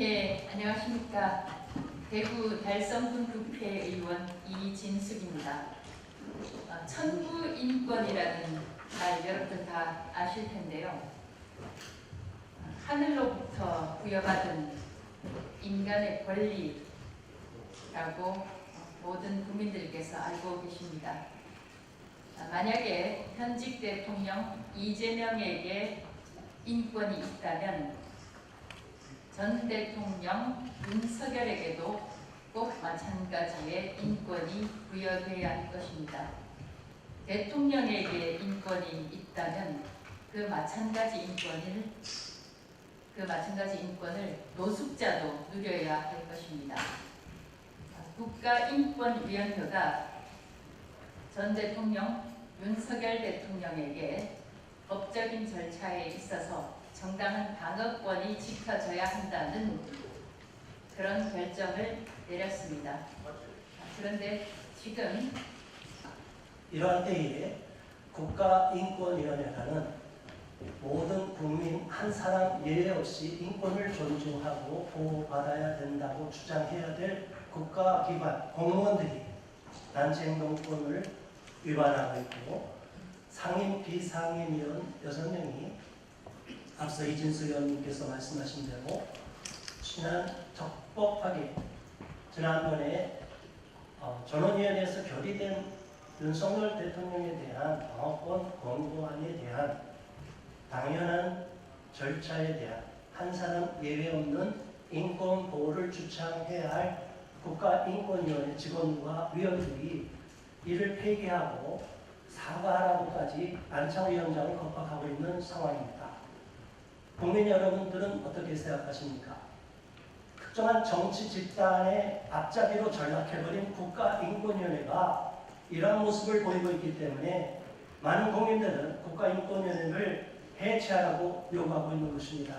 예, 안녕하십니까. 대구 달성군 국회의원 이진숙입니다. 천부인권이라는 말 여러분들 다 아실 텐데요. 하늘로부터 부여받은 인간의 권리라고 모든 국민들께서 알고 계십니다. 만약에 현직 대통령 이재명에게 인권이 있다면 전 대통령 윤석열에게도 꼭 마찬가지의 인권이 부여돼야 할 것입니다. 대통령에게 인권이 있다면 그 마찬가지 인권을 노숙자도 누려야 할 것입니다. 국가인권위원회가 전 대통령 윤석열 대통령에게 법적인 절차에 있어서 정당한 방어권이 지켜져야 한다는 그런 결정을 내렸습니다. 그런데 지금 이러한 때에 국가인권위원회라는 모든 국민 한 사람 예외 없이 인권을 존중하고 보호받아야 된다고 주장해야 될 국가기관 공무원들이 단체행동권을 위반하고 있고 상임 비상임위원 6명이 앞서 이진수 의원님께서 말씀하신 대로 적법하게 지난번에 전원위원회에서 결의된 윤석열 대통령에 대한 방어권 권고안에 대한 당연한 절차에 대한 한 사람 예외 없는 인권 보호를 주창해야 할 국가인권위원회 직원과 위원들이 이를 폐기하고 사과하라고까지 안창호 위원장을 겁박하고 있는 상황입니다. 국민 여러분들은 어떻게 생각하십니까? 특정한 정치 집단의 앞잡이로 전락해버린 국가인권위원회가 이러한 모습을 보이고 있기 때문에 많은 국민들은 국가인권위원회를 해체하라고 요구하고 있는 것입니다.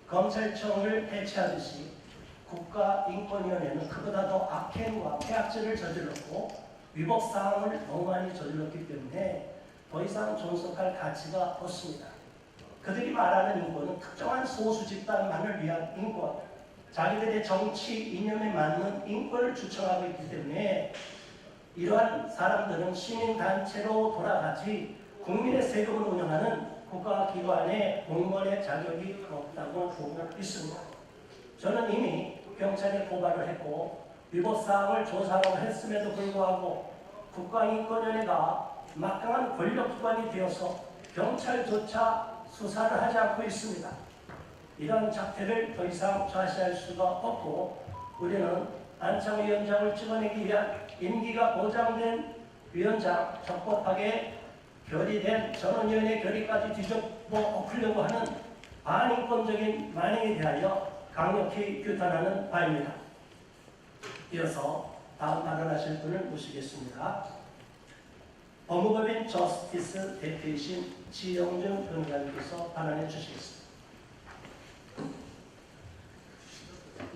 검찰청을 해체하듯이 국가인권위원회는 그보다 더 악행과 폐악질을 저질렀고 위법사항을 너무 많이 저질렀기 때문에 더 이상 존속할 가치가 없습니다. 그들이 말하는 인권은 특정한 소수 집단만을 위한 인권, 자기들의 정치 이념에 맞는 인권을 주장하고 있기 때문에 이러한 사람들은 시민단체로 돌아가지 국민의 세금을 운영하는 국가기관의 공무원의 자격이 없다고 보고 있습니다. 저는 이미 경찰에 고발을 했고 위법사항을 조사하고 했음에도 불구하고 국가인권위원회가 막강한 권력기관이 되어서 경찰조차 수사를 하지 않고 있습니다. 이런 작태를 더 이상 좌시할 수가 없고 우리는 안창호 위원장을 찍어내기 위한 임기가 보장된 위원장 적법하게 결의된 전원위원회 결의까지 뒤집어 엎으려고 하는 반인권적인 만행에 대하여 강력히 규탄하는 바입니다. 이어서 다음 발언하실 분을 모시겠습니다. 법무법인 저스티스 대표이신 지영준 변호사님께서 발언해 주시겠습니다.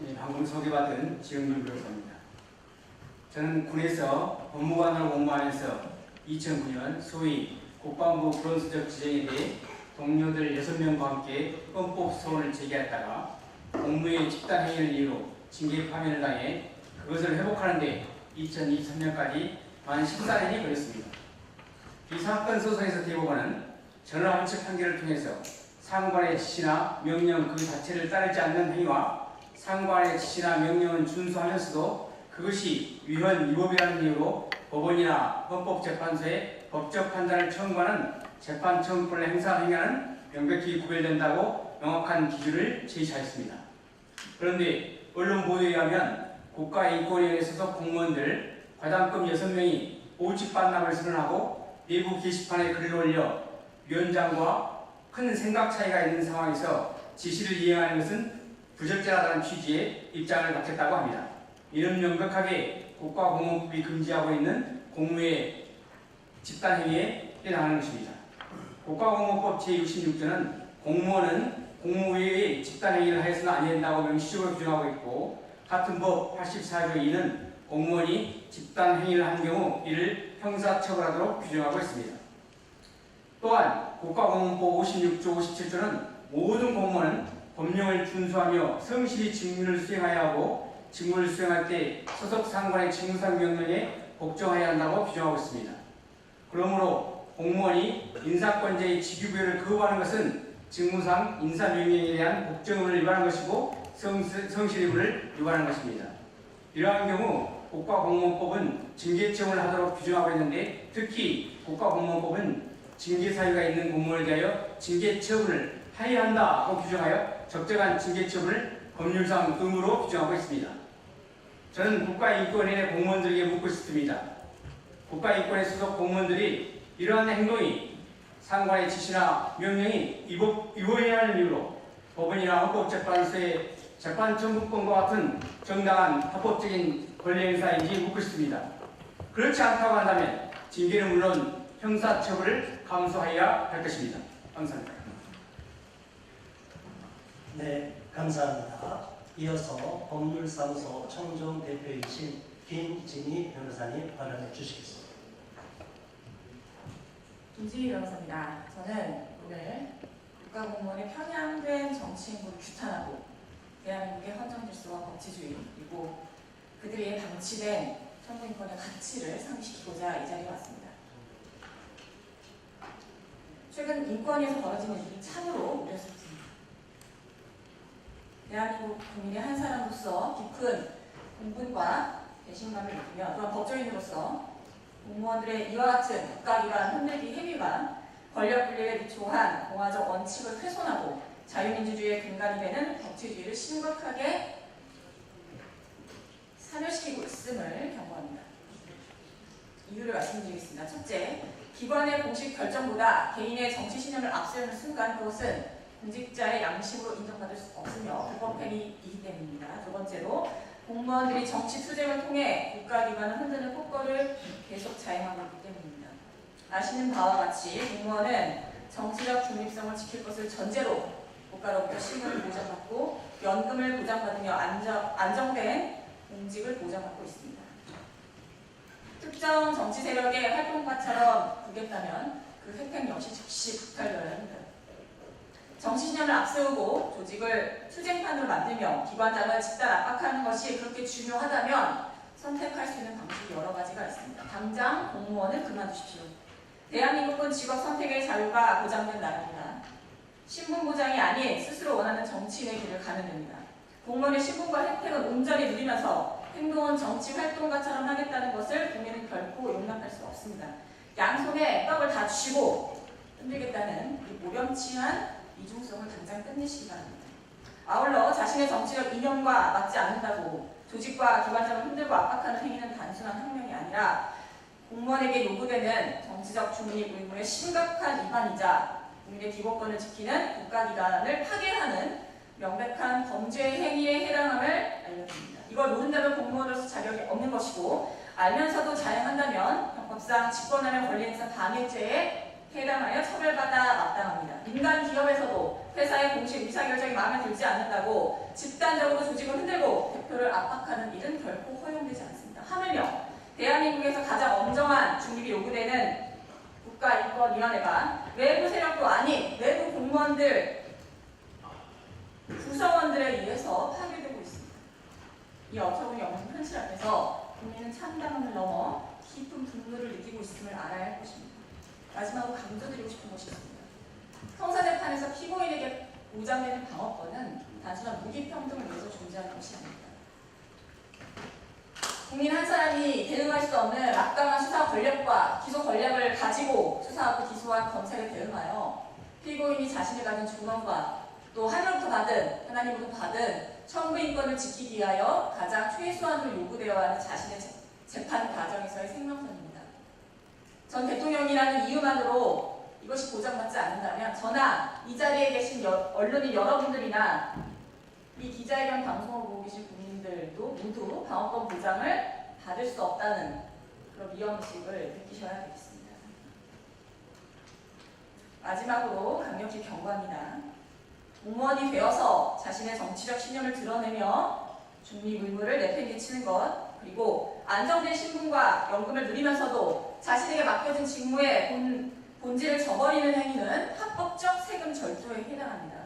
네, 방금 소개받은 지영준 변호사입니다. 저는 군에서 법무관으로 공무하면서 2009년 소위 국방부 브론스적 지정에 대해 동료들 6명과 함께 헌법 소원을 제기했다가 공무의 집단행위를 이유로 징계 파면을 당해 그것을 회복하는 데 2023년까지 만 14년이 걸렸습니다. 이 사건 소송에서 대법원은 전원함측 판결을 통해서 상관의 지시나 명령 그 자체를 따르지 않는 행위와 상관의 지시나 명령은 준수하면서도 그것이 위헌 위법이라는 이유로 법원이나 헌법재판소에 법적 판단을 청구하는 재판 청구권을 행사하는 명백히 구별된다고 명확한 기준을 제시하였습니다. 그런데 언론 보도에 의하면 국가인권위원회 소속 공무원들 과장급 6명이 오직 반납을 선언하고 내부 게시판에 글을 올려 위원장과 큰 생각 차이가 있는 상황에서 지시를 이행하는 것은 부적절하다는 취지의 입장을 밝혔다고 합니다. 이는 명백하게 국가공무원법이 금지하고 있는 공무의 집단행위에 해당하는 것입니다. 국가공무원법 제66조는 공무원은 공무 외의 집단행위를 하여서는 안 된다고 명시적으로 규정하고 있고 같은 법 84조 2는 공무원이 집단행위를 한 경우 이를 형사처벌하도록 규정하고 있습니다. 또한 국가공무원법 56조 57조는 모든 공무원은 법령을 준수하며 성실히 직무를 수행해야 하고 직무를 수행할 때 소속 상관의 직무상 명령에 복종해야 한다고 규정하고 있습니다. 그러므로 공무원이 인사권자의 직위부여를 거부하는 것은 직무상 인사명령에 대한 복종을 위반한 것이고 성실의무를 위반한 것입니다. 이러한 경우 국가공무원법은 징계처분을 하도록 규정하고 있는데 특히 국가공무원법은 징계사유가 있는 공무원에 대하여 징계처분을 하여야 한다고 규정하여 적정한 징계처분을 법률상 의무로 규정하고 있습니다. 저는 국가인권위의 공무원들에게 묻고 싶습니다. 국가인권위 소속 공무원들이 이러한 행동이 상관의 지시나 명령이 위법이라는 이유로 법원이나 헌법재판소의 재판 청구권과 같은 정당한 합법적인 권리 행사인지 묻고 싶습니다. 그렇지 않다고 한다면 징계는 물론 형사처벌을 감수하여야 할 것입니다. 감사합니다. 네, 감사합니다. 이어서 법률사무소 청정대표이신 김진희 변호사님 발언해 주시겠습니다. 김진희 변호사입니다. 저는 오늘 국가공무원의 편향된 정치행보를 규탄하고 대한민국의 헌정질서와 법치주의 그리고 그들이 방치된 청구인권의 가치를 상기시키고자 이 자리에 왔습니다. 최근 인권위에서 벌어지는 일이 참으로 우려스럽습니다. 대한민국 국민의 한 사람으로서 깊은 공분과 배신감을 느끼며 또한 법조인으로서 공무원들의 이와 같은 국가기관 흔들기 행위가 권력분리에 기초한 공화적 원칙을 훼손하고 자유민주주의의 근간이 되는 법치주의를 심각하게 사멸시키고 있음을 경고합니다. 이유를 말씀드리겠습니다. 첫째, 기관의 공식 결정보다 개인의 정치 신념을 앞세우는 순간 그것은 공직자의 양심으로 인정받을 수 없으며 불법행위이기 때문입니다. 두 번째로, 공무원들이 정치 투쟁을 통해 국가기관을 흔드는 폭거를 계속 자행하고 있기 때문입니다. 아시는 바와 같이 공무원은 정치적 중립성을 지킬 것을 전제로 국가로부터薪금을 보장받고 연금을 보장받으며 안정된 공직을 보장받고 있습니다. 특정 정치 세력의 활동가처럼 두겠다면 그 혜택 역시 즉시 박탈되어야 합니다. 정치 신념을 앞세우고 조직을 투쟁판으로 만들며 기관장을 집단 압박하는 것이 그렇게 중요하다면 선택할 수 있는 방식이 여러 가지가 있습니다. 당장 공무원을 그만두십시오. 대한민국은 직업 선택의 자유가 보장된 나라입니다. 신분 보장이 아닌 스스로 원하는 정치인의 길을 가는 데입니다. 공무원의 신분과 혜택은 온전히 누리면서 행동은 정치 활동가처럼 하겠다는 것을 국민은 결코 용납할 수 없습니다. 양손에 떡을 다 쥐고 흔들겠다는 이 모렴치한 이중성을 당장 끝내시기 바랍니다. 아울러 자신의 정치적 이념과 맞지 않는다고 조직과 기관장을 흔들고 압박하는 행위는 단순한 혁명이 아니라 공무원에게 요구되는 정치적 중립 의무의 심각한 위반이자 국민의 기본권을 지키는 국가기관을 파괴하는 명백한 범죄 행위에 해당함을 알려드립니다. 이걸 모른다면 공무원으로서 자격이 없는 것이고 알면서도 자행한다면 형법상 직권하는 권리행사 방해죄에 해당하여 처벌받아 마땅합니다. 민간 기업에서도 회사의 공식 의사결정이 마음에 들지 않는다고 집단적으로 조직을 흔들고 대표를 압박하는 일은 결코 허용되지 않습니다. 하물며 대한민국에서 가장 엄정한 중립이 요구되는 국가인권위원회가 외부 세력도 아닌 외부 공무원들, 구성원들에 의해서 파괴되고 있습니다. 이 어처구니 없는 현실 앞에서 국민은 참담함을 넘어 깊은 분노를 느끼고 있음을 알아야 할 것입니다. 마지막으로 강조드리고 싶은 것이 있습니다. 형사재판에서 피고인에게 보장되는 방어권은 단순한 무기평등을 위해서 존재하는 것이 아닙니다. 국민 한 사람이 대응할 수 없는 막강한 수사 권력과 기소 권력을 가지고 수사하고 기소한 검찰에 대응하여 피고인이 자신이 가진 존엄과 또 하나님으로부터 받은 청구인권을 지키기 위하여 가장 최소한으로 요구되어야 하는 자신의 재판 과정에서의 생명선입니다. 전 대통령이라는 이유만으로 이것이 보장받지 않는다면 저나 이 자리에 계신 언론인 여러분들이나 이 기자회견 방송을 보고 계신 국민들도 모두 방어권 보장을 받을 수 없다는 그런 위험의식을 느끼셔야 되겠습니다. 마지막으로 강력히 경고합니다. 공무원이 되어서 자신의 정치적 신념을 드러내며 중립 의무를 내팽개치는 것, 그리고 안정된 신분과 연금을 누리면서도 자신에게 맡겨진 직무의 본질을 저버리는 행위는 합법적 세금 절도에 해당합니다.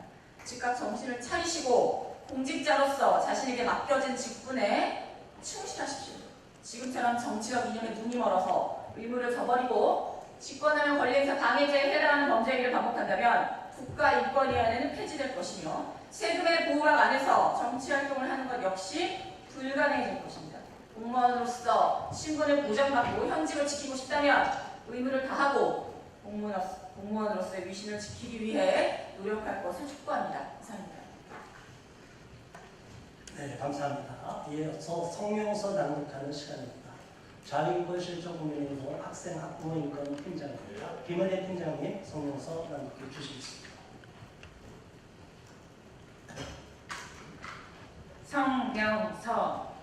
즉각 정신을 차리시고 공직자로서 자신에게 맡겨진 직분에 충실하십시오. 지금처럼 정치적 이념에 눈이 멀어서 의무를 저버리고 직권하면 권리에서 방해죄에 해당하는 범죄 행위를 반복한다면 국가인권위원회는 폐지될 것이며 세금의 보호막 안에서 정치활동을 하는 것 역시 불가능해질 것입니다. 공무원으로서 신분을 보장받고 현직을 지키고 싶다면 의무를 다하고 공무원으로서의 위신을 지키기 위해 노력할 것을 촉구합니다. 이상입니다. 네, 감사합니다. 이어서 성명서 낭독하는 시간입니다. 자유인권 실적 국민행동 학생 학부모 인권 팀장입니다. 김은혜 팀장님 성명서 낭독해 주시겠습니다. 성명서.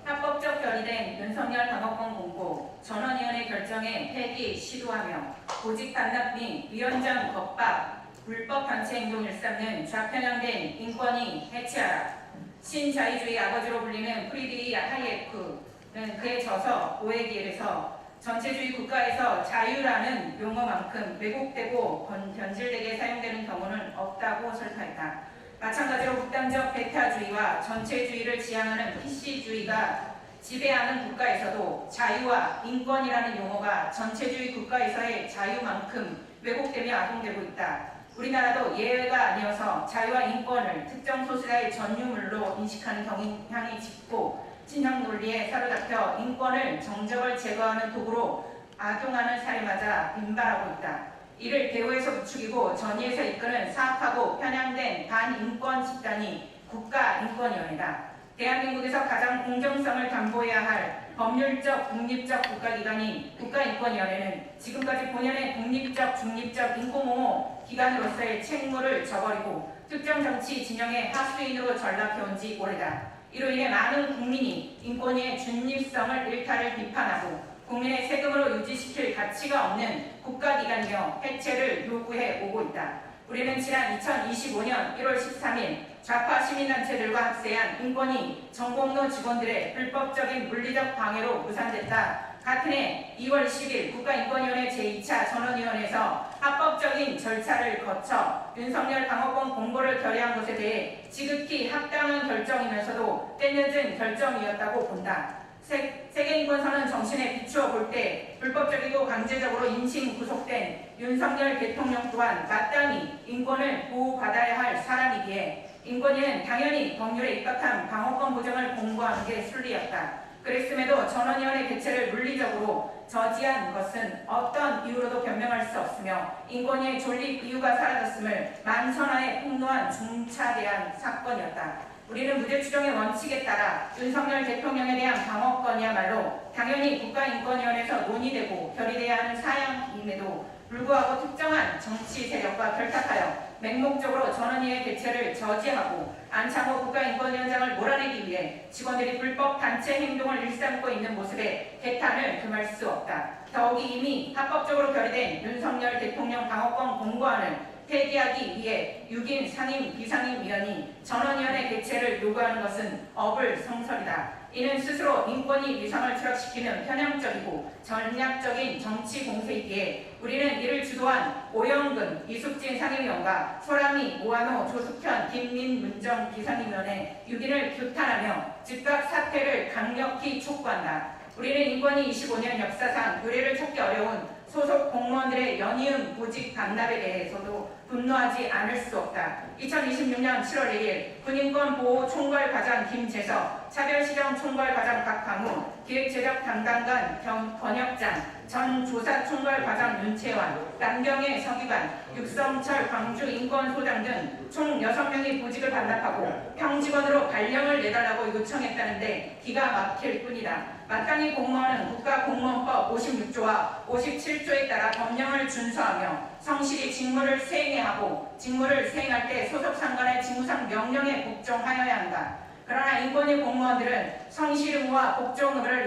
합법적 결의된 윤석열 방어권 공고 전원위원회 결정에 폐기 시도하며 보직 반납 및 위원장 겁박, 불법 단체 행동 일삼는 좌편향된 인권위 해체하라. 신자유주의 아버지로 불리는 프리드리 하이에크는 그의 저서 오해기엘에서 전체주의 국가에서 자유라는 용어만큼 왜곡되고 변질되게 사용되는 경우는 없다고 설파했다. 마찬가지로 극단적 배타주의와 전체주의를 지향하는 PC주의가 지배하는 국가에서도 자유와 인권이라는 용어가 전체주의 국가에서의 자유만큼 왜곡되며 악용되고 있다. 우리나라도 예외가 아니어서 자유와 인권을 특정 소수자의 전유물로 인식하는 경향이 짙고 진영 논리에 사로잡혀 인권을 정적을 제거하는 도구로 악용하는 사례마저 빈발하고 있다. 이를 배후에서 부추기고 전위에서 이끄는 사악하고 편향된 반인권 집단이 국가인권위원회다. 대한민국에서 가장 공정성을 담보해야 할 법률적 독립적 국가기관인 국가인권위원회는 지금까지 본연의 독립적 중립적 인권옹호 기관으로서의 책무를 저버리고 특정 정치 진영의 하수인으로 전락해온 지 오래다. 이로 인해 많은 국민이 인권위의 중립성을 일탈을 비판하고 국민의 세금으로 유지시킬 가치가 없는 국가기관이며 해체를 요구해 오고 있다. 우리는 지난 2025년 1월 13일 좌파 시민단체들과 합세한 인권위 전공로 직원들의 불법적인 물리적 방해로 무산됐다. 같은 해 2월 10일 국가인권위원회 제2차 전원위원회에서 합법적인 절차를 거쳐 윤석열 방어권 공고를 결의한 것에 대해 지극히 합당한 결정이면서도 때늦은 결정이었다고 본다. 세계인권선언 정신에 비추어 볼 때 불법적이고 강제적으로 임신 구속된 윤석열 대통령 또한 마땅히 인권을 보호받아야 할 사람이기에 인권위는 당연히 법률에 입각한 방어권 보장을 공고하는 게 순리였다. 그랬음에도 전원위원회 개최를 물리적으로 저지한 것은 어떤 이유로도 변명할 수 없으며 인권위의 존립 이유가 사라졌음을 만천하에 폭로한 중차대한 사건이었다. 우리는 무죄 추정의 원칙에 따라 윤석열 대통령에 대한 방어권이야말로 당연히 국가인권위원회에서 논의되고 결의돼야 하는 사양임에도 불구하고 특정한 정치 세력과 결탁하여 맹목적으로 전원위의 개최를 저지하고 안창호 국가인권위원장을 몰아내기 위해 직원들이 불법 단체 행동을 일삼고 있는 모습에 개탄을 금할 수 없다. 더욱이 이미 합법적으로 결의된 윤석열 대통령 방어권 공고안을 폐기하기 위해 6인 상임 비상임위원이 전원위원회 개최를 요구하는 것은 어불성설이다. 이는 스스로 인권위 위상을 추락시키는 편향적이고 전략적인 정치 공세이기에 우리는 이를 주도한 오영근, 이숙진 상임위원과 소라미, 오한호, 조숙현, 김민문정 비상임위원회 6인을 규탄하며 즉각 사퇴를 강력히 촉구한다. 우리는 인권위 25년 역사상 의뢰를 찾기 어려운 소속 공무원들의 연이은 보직 반납에 대해서도 분노하지 않을 수 없다. 2026년 7월 1일 군인권보호총괄과장 김재석, 차별실형총괄과장 박강우, 기획제작 담당관 권혁장, 전 조사총괄과장 윤채환, 남경의 서기관, 육성철 광주인권소장 등 총 6명이 보직을 반납하고 평직원으로 발령을 내달라고 요청했다는데 기가 막힐 뿐이다. 마땅히 공무원은 국가공무원법 56조와 57조에 따라 법령을 준수하며 성실히 직무를 수행해야 하고 직무를 수행할 때 소속 상관의 직무상 명령에 복종하여야 한다. 그러나 인권위 공무원들은 성실 의무와 복종 의무를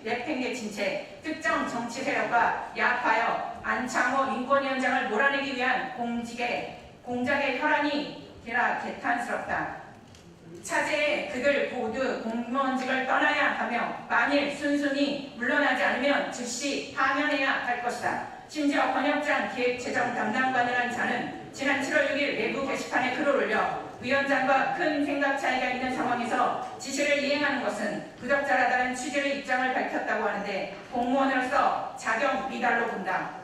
내팽개친 채 특정 정치 세력과 야합하여 안창호 인권위원장을 몰아내기 위한 공작의 혈안이 개탄스럽다. 차제에 그들 모두 공무원직을 떠나야 하며 만일 순순히 물러나지 않으면 즉시 파면해야 할 것이다. 심지어 번역장 기획재정 담당관을 한 자는 지난 7월 6일 외부 게시판에 글을 올려 위원장과 큰 생각 차이가 있는 상황에서 지시를 이행하는 것은 부적절하다는 취지의 입장을 밝혔다고 하는데 공무원으로서 자격 미달로 본다.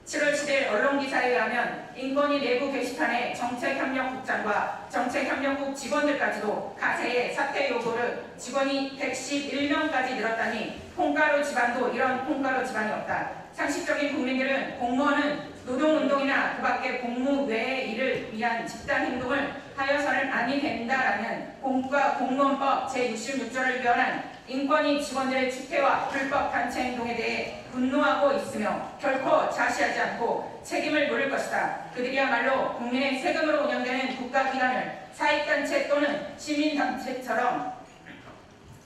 7월 10일 언론기사에 의하면 인권위 내부 게시판에 정책협력국장과 정책협력국 직원들까지도 가세의 사퇴 요구를 직원이 111명까지 늘었다니 콩가루 집안도 이런 콩가루 집안이 없다. 상식적인 국민들은 공무원은 노동운동이나 그 밖의 공무 외의 일을 위한 집단 행동을 하여서는 아니 된다라는 국가공무원법 제66조를 위헌한 인권위 직원들의 집회와 불법 단체 행동에 대해 분노하고 있으며 결코 자시하지 않고 책임을 물을 것이다. 그들이야말로 국민의 세금으로 운영되는 국가기관을 사익단체 또는 시민단체처럼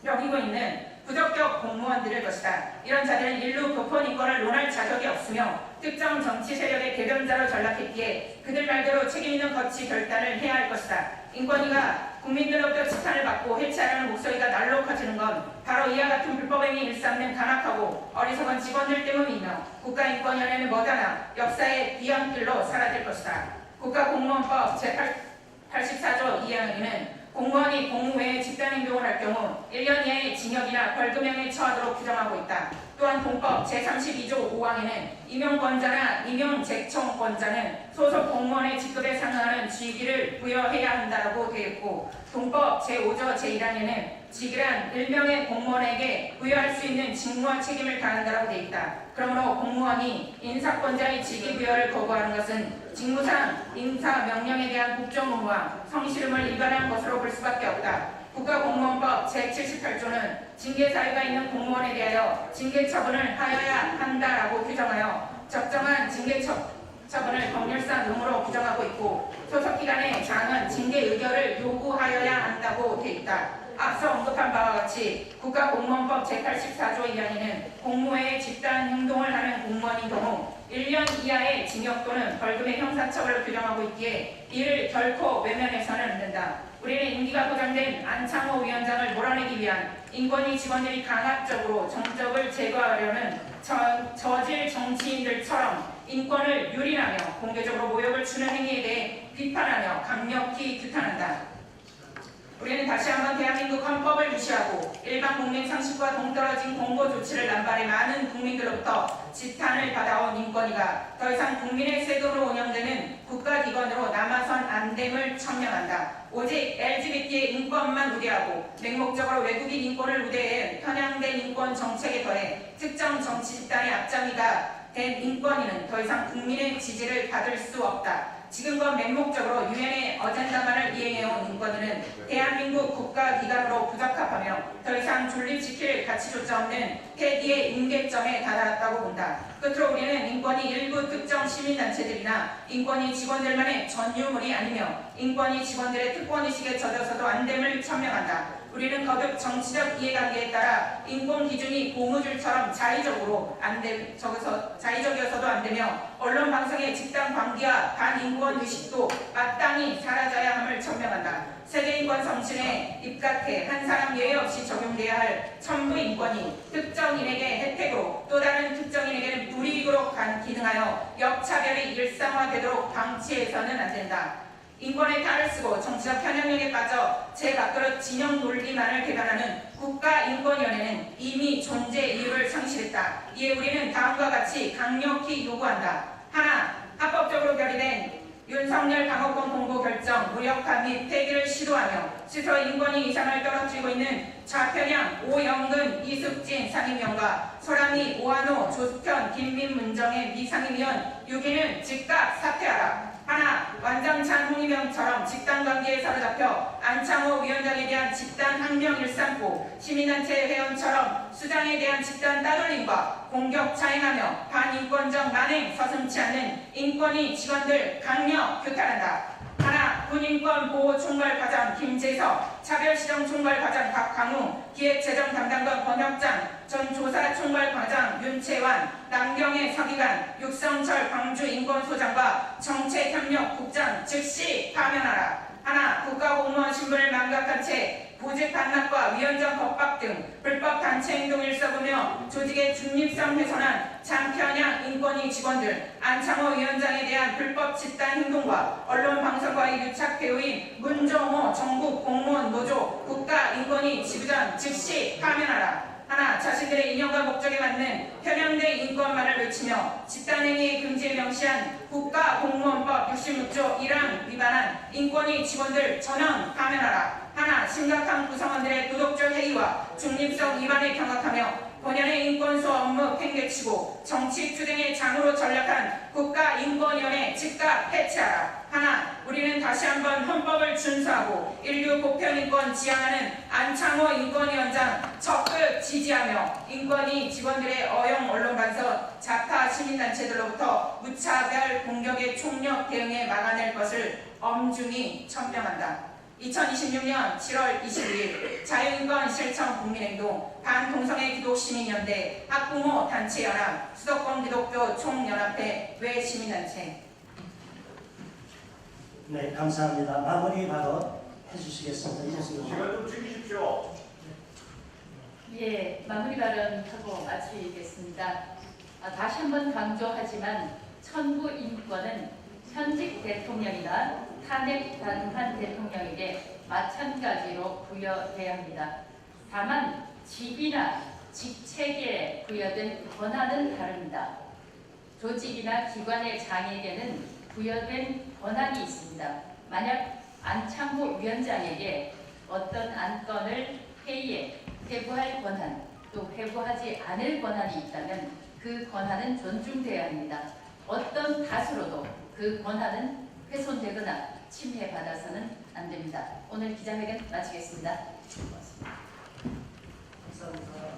여기고 있는 부적격 공무원들일 것이다. 이런 자들은 인류 교권 인권을 논할 자격이 없으며 특정 정치 세력의 대변자로 전락했기에 그들 말대로 책임있는 거치 결단을 해야 할 것이다. 인권위가 국민들로부터 지탄을 받고 해체하려는 목소리가 날로 커지는 건 바로 이와 같은 불법행위 일삼는 간악하고 어리석은 직원들 때문이며 국가인권위원회는 뭐다나 역사의 비연길로 사라질 것이다. 국가공무원법 제84조 2항에는 공무원이 공무 외에 집단행동을 할 경우 1년 이하의 징역이나 벌금형에 처하도록 규정하고 있다. 또한 공법 제32조 5항에는 임용권자나 임용재청권자는 소속 공무원의 직급에 상응하는 직위를 부여해야 한다고 되어 있고 동법 제5조 제1항에는 직위란 1명의 공무원에게 부여할 수 있는 직무와 책임을 다한다고 되어 있다. 그러므로 공무원이 인사권자의 직위 부여를 거부하는 것은 직무상 인사명령에 대한 국정의무와 성실함을 위반한 것으로 볼 수밖에 없다. 국가공무원법 제78조는 징계사유가 있는 공무원에 대하여 징계처분을 하여야 한다라고 규정하여 적정한 징계처분을 법률상 의무로 규정하고 있고 소속기관의 장은 징계 의결을 요구하여야 한다고 되어 있다. 앞서 언급한 바와 같이 국가공무원법 제84조 2항에는 공무외의 집단 행동을 하는 공무원인 경우 1년 이하의 징역 또는 벌금의 형사처벌을 규정하고 있기에 이를 결코 외면해서는 안 된다. 우리는 임기가 보장된 안창호 위원장을 몰아내기 위한 인권위 직원들이 강압적으로 정적을 제거하려는 저질 정치인들처럼 인권을 유린하며 공개적으로 모욕을 주는 행위에 대해 비판하며 강력히 규탄한다. 우리는 다시 한번 대한민국 헌법을 무시하고 일반 국민 상식과 동떨어진 공고 조치를 남발해 많은 국민들로부터 지탄을 받아온 인권위가 더 이상 국민의 세금으로 운영되는 국가기관으로 남아선 안 됨을 천명한다. 오직 LGBT의 인권만 우대하고 맹목적으로 외국인 인권을 우대해 편향된 인권 정책에 더해 특정 정치 집단의 앞장이가 된 인권위는 더 이상 국민의 지지를 받을 수 없다. 지금껏 맹목적으로 유엔의 어젠다만을 이행해온 인권위는 대한민국 국가기관으로 부적합하며 더 이상 존립시킬 가치조차 없는 폐기의 임계점에 다다랐다고 본다. 끝으로 우리는 인권위 일부 특정 시민단체들이나 인권위 직원들만의 전유물이 아니며 인권위 직원들의 특권의식에 젖어서도 안 됨을 천명한다. 우리는 거듭 정치적 이해관계에 따라 인권 기준이 고무줄처럼 자의적이어서도 안 되며 언론 방송의 집단 광기와 반인권 의식도 마땅히 사라져야 함을 천명한다. 세계인권 성신에 입각해 한 사람 예외 없이 적용돼야 할 천부 인권이 특정인에게 혜택으로 또 다른 특정인에게는 불이익으로 기능하여 역차별이 일상화되도록 방치해서는 안 된다. 인권에 탈을 쓰고 정치적 편향력에 빠져 제 밖으로 진영 논리만을 개발하는 국가인권위원회는 이미 존재 이유를 상실했다. 이에 우리는 다음과 같이 강력히 요구한다. 하나, 합법적으로 결의된 윤석열 방어권 공고 결정 무력화 및 폐기를 시도하며 스스로 인권위 이상을 떨어뜨리고 있는 좌편향 오영근 이숙진 상임위원과 소람이 오한호 조숙현 김민문정의 미상임위원 6인은 즉각 사퇴하라. 하나, 완장찬 홍위병처럼 집단관계에 사로잡혀 안창호 위원장에 대한 집단 항명 일삼고 시민단체 회원처럼 수장에 대한 집단 따돌림과 공격 차행하며 반인권적 만행 서슴지 않는 인권위 직원들 강력 규탄한다. 하나, 군인권보호총괄과장 김재석, 차별시정총괄과장 박강우, 기획재정 담당관 권혁장, 전 조사총괄과장 윤채환, 남경의 서기관, 육성철 광주인권소장과 정책협력국장 즉시 파면하라. 하나, 국가공무원 신분을 망각한 채 가운데 보직 반납과 위헌장 겁박 등 불법 단체 행동 일서구며 조직의 중립성 훼손한 장편향 인권위 직원들 안창호 위원장에 대한 불법 집단 행동과 언론 방송과의 유착 배우인 문정호 전국 공무원 노조 국가인권위 지부장 즉시 파면하라. 하나, 자신들의 이념과 목적에 맞는 편향된 인권만을 외치며 집단행위 금지에 명시한 국가공무원법 66조 1항 위반한 인권위 직원들 전원 파면하라. 하나, 심각한 구성원들의 도덕적 해이와 중립성 위반을 경각하며 본연의 인권소 업무 팽개치고 정치투쟁의 장으로 전락한 국가인권위원회 즉각 해체하라. 하나, 우리는 다시 한번 헌법을 준수하고 인류 보편인권 지향하는 안창호 인권위원장 적극 지지하며 인권위 직원들의 어용 언론 간섭, 좌파 시민단체들로부터 무차별 공격의 총력 대응에 막아낼 것을 엄중히 천명한다. 2026년 7월 22일 자유인권 실천 국민행동 반동성애 기독시민연대 학부모 단체연합 수도권 기독교 총연합회 외시민단체. 네, 감사합니다. 마무리 발언 해주시겠습니다. 이재수 시간 좀 지키십시오. 예, 마무리 발언하고 마치겠습니다. 다시 한번 강조하지만 천부 인권은 현직 대통령이나 탄핵 당한 대통령에게 마찬가지로 부여돼야 합니다. 다만 직이나 직책에 부여된 권한은 다릅니다. 조직이나 기관의 장에게는 부여된 권한이 있습니다. 만약 안창호 위원장에게 어떤 안건을 회의에 회부할 권한, 또 회부하지 않을 권한이 있다면 그 권한은 존중돼야 합니다. 어떤 탓으로도 그 권한은 훼손되거나 침해받아서는 안 됩니다. 오늘 기자회견 마치겠습니다. 고맙습니다. 감사합니다.